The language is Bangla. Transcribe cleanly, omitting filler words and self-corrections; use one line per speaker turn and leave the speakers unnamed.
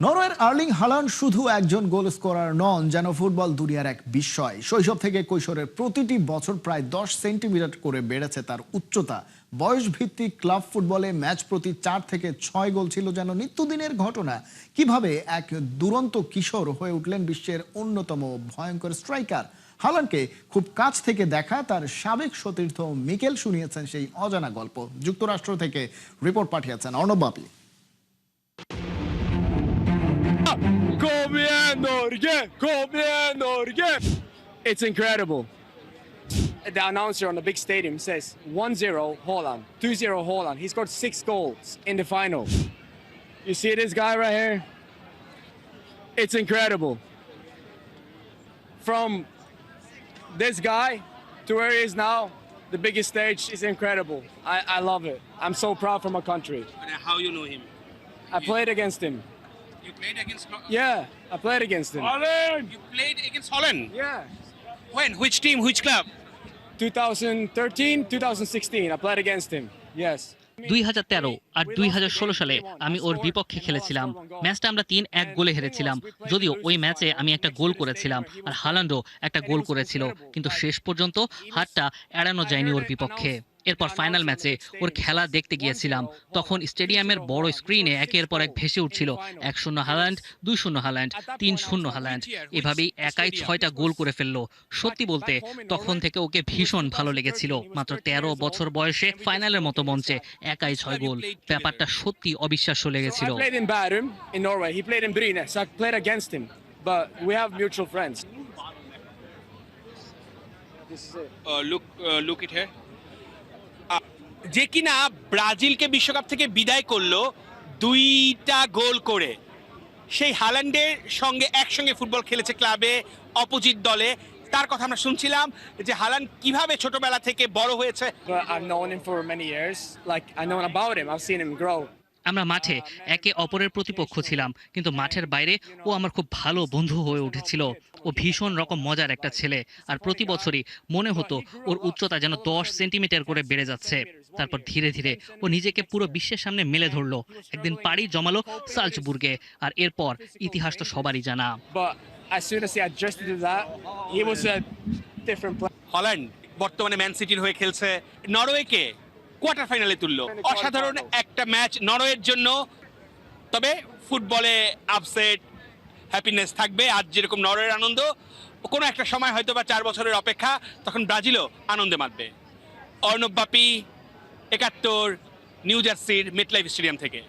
নরওয়ের আর্লিং হালান্ড শুধু একজন গোল স্কোরার নন, যেন ফুটবল দুনিয়ার এক বিস্ময়। শৈশব থেকে কৈশোরের প্রতিটি বছর প্রায় 10 সেন্টিমিটার করে বেড়েছে তার উচ্চতা। বয়স ভিত্তিক ক্লাব ফুটবলে ম্যাচ প্রতি 4 থেকে 6 গোল ছিল যেন নিত্যদিনের ঘটনা। কিভাবে এক দুরন্ত কিশোর হয়ে উঠলেন বিশ্বের অন্যতম ভয়ঙ্কর স্ট্রাইকার? হালান্ডকে খুব কাছ থেকে দেখা তার সাবেক সতীর্থ মিকেল শুনিয়েছেন সেই অজানা গল্প। যুক্তরাষ্ট্র থেকে রিপোর্ট পাঠিয়েছেন অর্ণব বাপি।
Kom igen Norge! Kom igen Norge! It's incredible. The announcer on the big stadium says 1-0 Holland, 2-0 Holland. He scored 6 goals in the final. You see this guy right here? It's incredible. From this guy to where he is now, the biggest stage is incredible. I love it. I'm so proud for my country.
And how you know him?
I played against him.
You played against
Yeah, I played against him.
You played against Holland.
Yeah.
When? Which team? Which club?
2013, 2016, I played against him. Yes.
2013 আর 2016 সালে আমি ওর বিপক্ষে খেলেছিলাম। ম্যাচটা আমরা 3-1 গোলে হেরেছিলাম। যদিও ওই ম্যাচে আমি একটা গোল করেছিলাম আর হালান্ডও একটা গোল করেছিল, কিন্তু শেষ পর্যন্ত হারটা এড়ানো যায়নি ওর বিপক্ষে। এরপর ফাইনাল ম্যাচে ওর খেলা দেখতে গিয়েছিলাম। তখন স্টেডিয়ামের বড় স্ক্রিনে একের পর এক ভেসে উঠছিল 1-0 হালান্ড, 2-0 হালান্ড, 3-0 হালান্ড। এভাবেই একাই 6টা গোল করে ফেললো। সত্যি বলতে তখন থেকে ওকে ভীষণ ভালো লেগেছিল। মাত্র 13 বছর বয়সে ফাইনালের মতো মঞ্চে একাই 6 গোল। ব্যাপারটা সত্যি অবিশ্বাস্য লেগেছিল।
I played in Bærum in Norway. He played in Bryne, so I played against him. But we have mutual friends. This is it.
Look it here. যে কিনা ব্রাজিলকে বিশ্বকাপ থেকে বিদায় করলো 2টা গোল করে, সেই হাল্যান্ডের সঙ্গে একসঙ্গে ফুটবল খেলেছে ক্লাবে, অপোজিট দলে। তার কথা আমরা শুনছিলাম যে হাল্যান্ড কিভাবে ছোটবেলা থেকে বড় হয়েছে।
But I've known him for many years. Like, I know about him. I've seen him grow.
আমরা মাঠে একে অপরের প্রতিপক্ষ ছিলাম, কিন্তু মাঠের বাইরে ও আমার খুব ভালো বন্ধু হয়ে উঠেছিল। ও ভীষণ রকম মজার একটা ছেলে, আর প্রতি বছরই মনে হতো ওর উচ্চতা যেন 10 সেন্টিমিটার করে বেড়ে যাচ্ছে। তারপর ধীরে ধীরে ও নিজেকে পুরো বিশ্বের সামনে মেলে ধরলো। একদিন পাড়ি জমালো সালজবুর্গে, আর এরপর ইতিহাস তো সবারই জানা।
But as soon as he adjusted to that, he was a different player.
Haaland বর্তমানে ম্যান সিটির হয়ে খেলছে, নরওয়েকে কোয়ার্টার ফাইনালে তুললো। অসাধারণ একটা ম্যাচ নরওয়ের জন্য। তবে ফুটবলে আপসেট, হ্যাপিনেস থাকবে। আজ যেরকম নরওয়ের আনন্দ, কোনো একটা সময় হয়তো বা 4 বছরের অপেক্ষা, তখন ব্রাজিলও আনন্দে মাতবে। অর্ণব বাপি, 71, নিউ জার্সির মেটলাইফ স্টেডিয়াম থেকে।